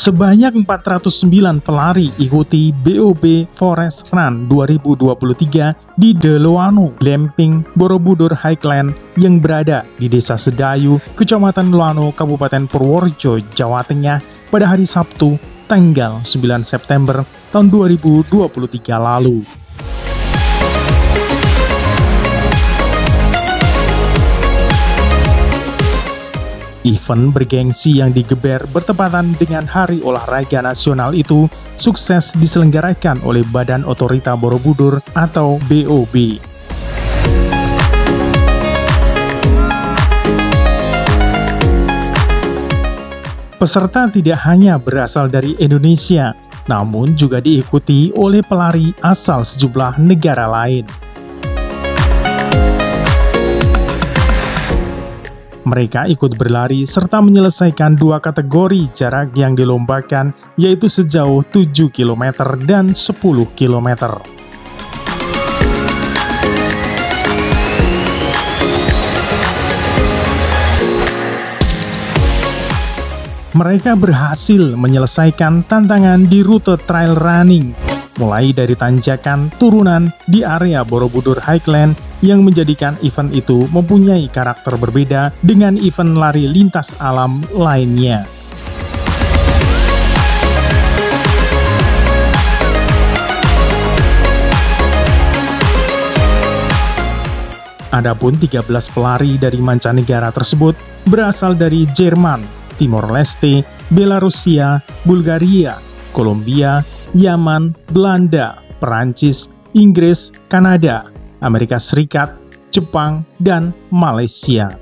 Sebanyak 409 pelari ikuti BOB Forest Run 2023 di Deloano Glamping, Borobudur Highland yang berada di Desa Sedayu, Kecamatan Loano, Kabupaten Purworejo, Jawa Tengah pada hari Sabtu, tanggal 9 September tahun 2023 lalu. Event bergengsi yang digeber bertepatan dengan Hari Olahraga Nasional itu sukses diselenggarakan oleh Badan Otorita Borobudur atau BOB. Peserta tidak hanya berasal dari Indonesia, namun juga diikuti oleh pelari asal sejumlah negara lain. Mereka ikut berlari serta menyelesaikan dua kategori jarak yang dilombakan, yaitu sejauh 7 km dan 10 km. Mereka berhasil menyelesaikan tantangan di rute trail running, mulai dari tanjakan turunan di area Borobudur Highland yang menjadikan event itu mempunyai karakter berbeda dengan event lari lintas alam lainnya. Adapun 13 pelari dari mancanegara tersebut berasal dari Jerman, Timor Leste, Belarusia, Bulgaria, Kolombia, Yaman, Belanda, Perancis, Inggris, Kanada, Amerika Serikat, Jepang, dan Malaysia.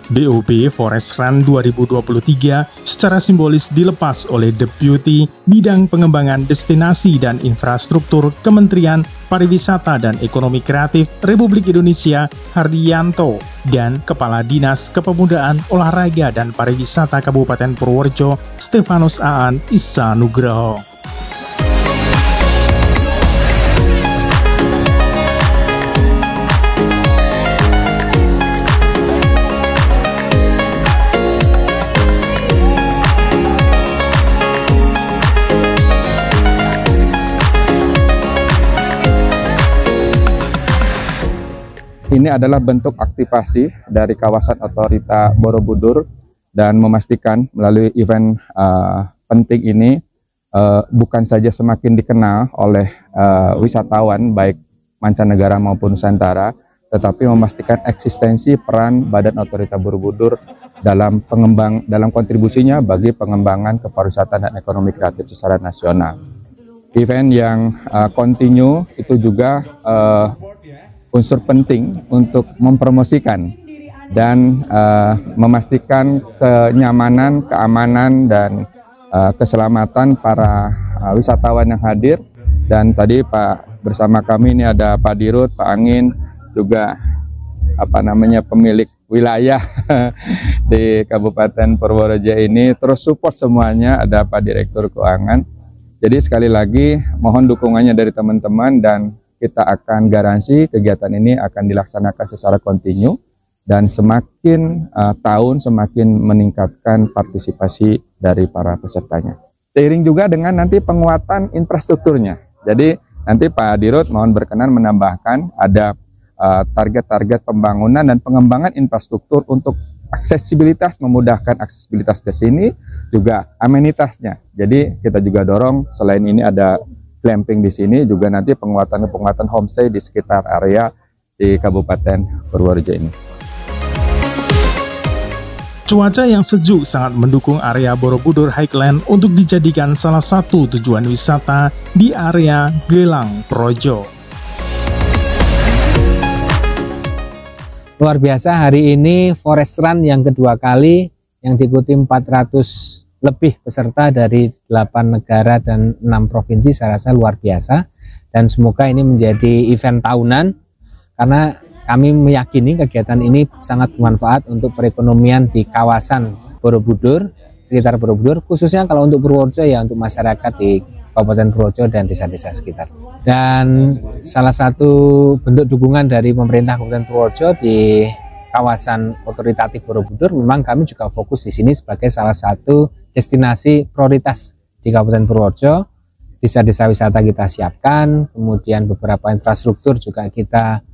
BOB Forest Run 2023 secara simbolis dilepas oleh Deputi Bidang Pengembangan Destinasi dan Infrastruktur Kementerian Pariwisata dan Ekonomi Kreatif Republik Indonesia Hardianto dan Kepala Dinas Kepemudaan Olahraga dan Pariwisata Kabupaten Purworejo Stefanus Aan Issa Nugroho. Ini adalah bentuk aktivasi dari kawasan otorita Borobudur dan memastikan melalui event penting ini bukan saja semakin dikenal oleh wisatawan baik mancanegara maupun Nusantara, tetapi memastikan eksistensi peran Badan Otorita Borobudur dalam kontribusinya bagi pengembangan kepariwisataan dan ekonomi kreatif secara nasional. Event yang kontinu itu juga unsur penting untuk mempromosikan dan memastikan kenyamanan, keamanan, dan keselamatan para wisatawan yang hadir. Dan tadi bersama kami ini ada Pak Dirut, Pak Angin, juga pemilik wilayah di Kabupaten Purworejo ini terus support semuanya, ada Pak Direktur Keuangan. Jadi sekali lagi mohon dukungannya dari teman-teman dan kita akan garansi kegiatan ini akan dilaksanakan secara kontinu dan semakin tahun semakin meningkatkan partisipasi dari para pesertanya. Seiring juga dengan nanti penguatan infrastrukturnya. Jadi nanti Pak Dirut mohon berkenan menambahkan ada target-target pembangunan dan pengembangan infrastruktur untuk aksesibilitas, memudahkan aksesibilitas ke sini, juga amenitasnya. Jadi kita juga dorong selain ini ada glamping di sini, juga nanti penguatan homestay di sekitar area di Kabupaten Purworejo ini. Cuaca yang sejuk sangat mendukung area Borobudur Highland untuk dijadikan salah satu tujuan wisata di area Gelang Projo. Luar biasa, hari ini Forest Run yang kedua kali yang diikuti 400 lebih peserta dari 8 negara dan 6 provinsi. Saya rasa luar biasa dan semoga ini menjadi event tahunan karena kami meyakini kegiatan ini sangat bermanfaat untuk perekonomian di kawasan Borobudur, sekitar Borobudur, khususnya kalau untuk Purworejo ya untuk masyarakat di Kabupaten Purworejo dan desa-desa sekitar. Dan salah satu bentuk dukungan dari pemerintah Kabupaten Purworejo di kawasan otoritatif Borobudur, memang kami juga fokus di sini sebagai salah satu destinasi prioritas di Kabupaten Purworejo. Desa-desa wisata kita siapkan, kemudian beberapa infrastruktur juga kita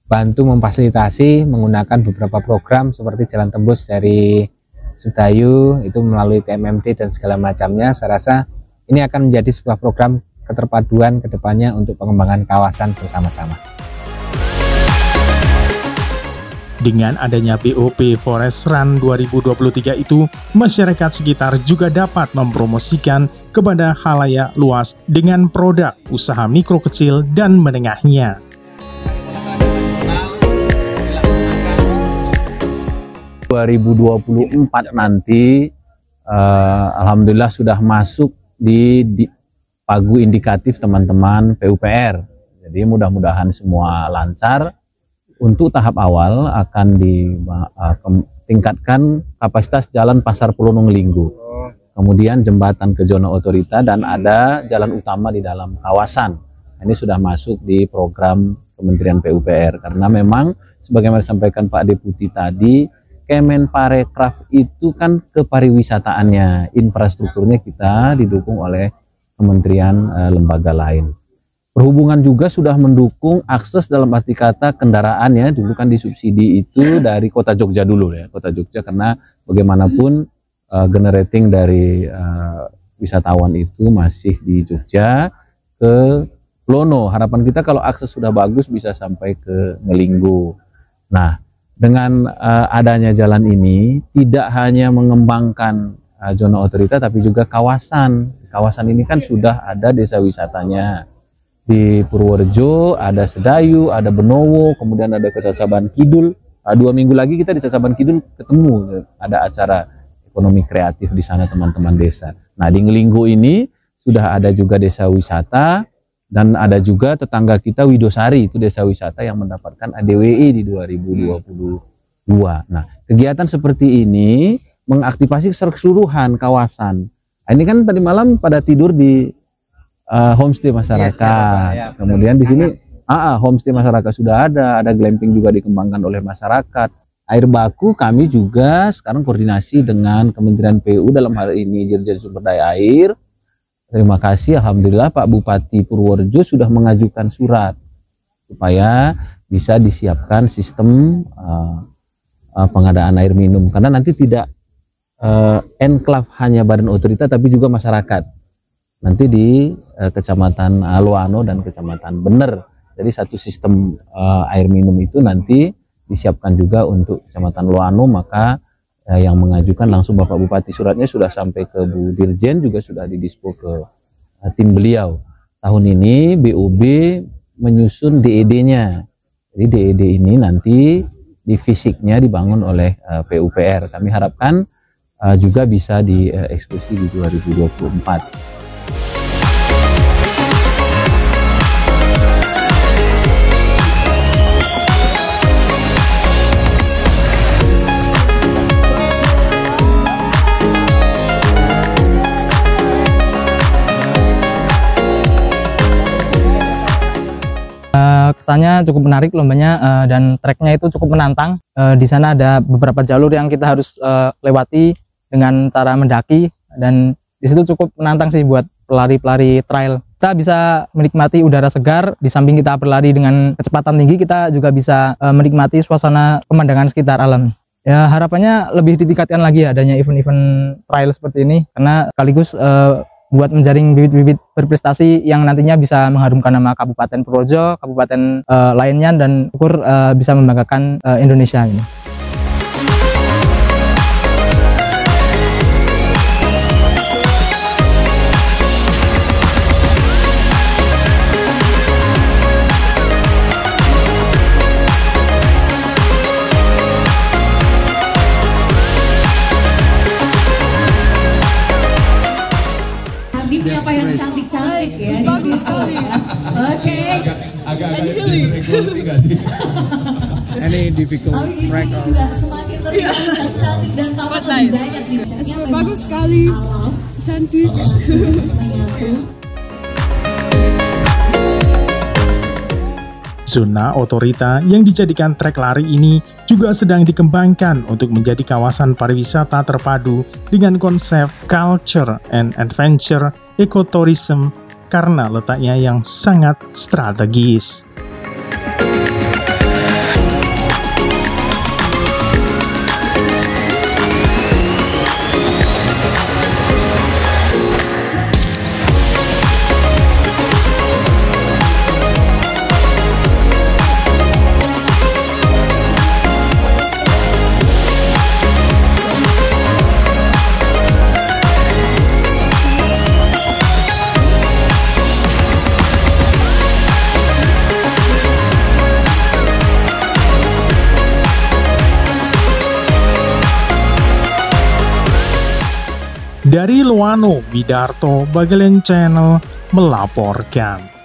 bantu memfasilitasi menggunakan beberapa program seperti jalan tembus dari Sedayu itu melalui TMMD dan segala macamnya. Saya rasa ini akan menjadi sebuah program keterpaduan kedepannya untuk pengembangan kawasan bersama-sama. Dengan adanya BOP Forest Run 2023 itu, masyarakat sekitar juga dapat mempromosikan kepada khalayak luas dengan produk usaha mikro kecil dan menengahnya. 2024 nanti alhamdulillah sudah masuk di pagu indikatif teman-teman PUPR. Jadi mudah-mudahan semua lancar. Untuk tahap awal akan ditingkatkan kapasitas jalan Pasar Pelonong Linggo. Kemudian jembatan ke zona otorita dan ada jalan utama di dalam kawasan. Ini sudah masuk di program Kementerian PUPR karena memang sebagaimana disampaikan Pak Deputi tadi, Kemenparekraf itu kan kepariwisataannya, infrastrukturnya kita didukung oleh kementerian lembaga lain. Perhubungan juga sudah mendukung akses dalam arti kata kendaraan ya, dulu kan disubsidi itu dari kota Jogja dulu ya, kota Jogja karena bagaimanapun generating dari wisatawan itu masih di Jogja ke Lono. Harapan kita kalau akses sudah bagus bisa sampai ke Ngelinggo. Nah, dengan adanya jalan ini tidak hanya mengembangkan zona otorita tapi juga kawasan. Kawasan ini kan sudah ada desa wisatanya. Di Purworejo ada Sedayu, ada Benowo, kemudian ada Cacaban Kidul. 2 minggu lagi kita di Cacaban Kidul ketemu, ada acara ekonomi kreatif di sana teman-teman desa. Nah di Ngelinggo ini sudah ada juga desa wisata dan ada juga tetangga kita Widosari, itu desa wisata yang mendapatkan ADWI di 2022. Nah kegiatan seperti ini mengaktifasi keseluruhan kawasan. Nah, ini kan tadi malam pada tidur di homestay masyarakat. Yes, ya, kemudian di sini homestay masyarakat sudah ada glamping juga dikembangkan oleh masyarakat. Air baku kami juga sekarang koordinasi dengan Kementerian PU dalam hal ini Dirjen Sumber Daya Air. Terima kasih, alhamdulillah Pak Bupati Purworejo sudah mengajukan surat supaya bisa disiapkan sistem pengadaan air minum karena nanti tidak enklave hanya badan otorita tapi juga masyarakat. Nanti di Kecamatan Loano dan Kecamatan Bener. Jadi satu sistem air minum itu nanti disiapkan juga untuk Kecamatan Loano, maka yang mengajukan langsung Bapak Bupati. Suratnya sudah sampai ke Bu Dirjen, juga sudah didispo ke tim beliau. Tahun ini BOB menyusun DED-nya. Jadi DED ini nanti di fisiknya dibangun oleh PUPR. Kami harapkan juga bisa dieksekusi di 2024. Kesannya cukup menarik lombanya dan treknya itu cukup menantang. Di sana ada beberapa jalur yang kita harus lewati dengan cara mendaki dan di situ cukup menantang sih buat pelari-pelari trail. Kita bisa menikmati udara segar, di samping kita berlari dengan kecepatan tinggi, kita juga bisa menikmati suasana pemandangan sekitar alam. Ya harapannya lebih ditingkatkan lagi adanya event-event trail seperti ini karena sekaligus buat menjaring bibit-bibit berprestasi yang nantinya bisa mengharumkan nama Kabupaten Purworejo, kabupaten lainnya dan syukur bisa membanggakan Indonesia ini. Apa yang cantik-cantik ya. Oke. Agak any difficult Tapi di track sini or juga semakin terlihat cantik dan taman lebih banyak sih. Bagus sekali, cantik. Zona Otorita yang dijadikan trek lari ini juga sedang dikembangkan untuk menjadi kawasan pariwisata terpadu dengan konsep culture and adventure ecotourism karena letaknya yang sangat strategis. Dari Loano, Widarto, Bagelen Channel melaporkan.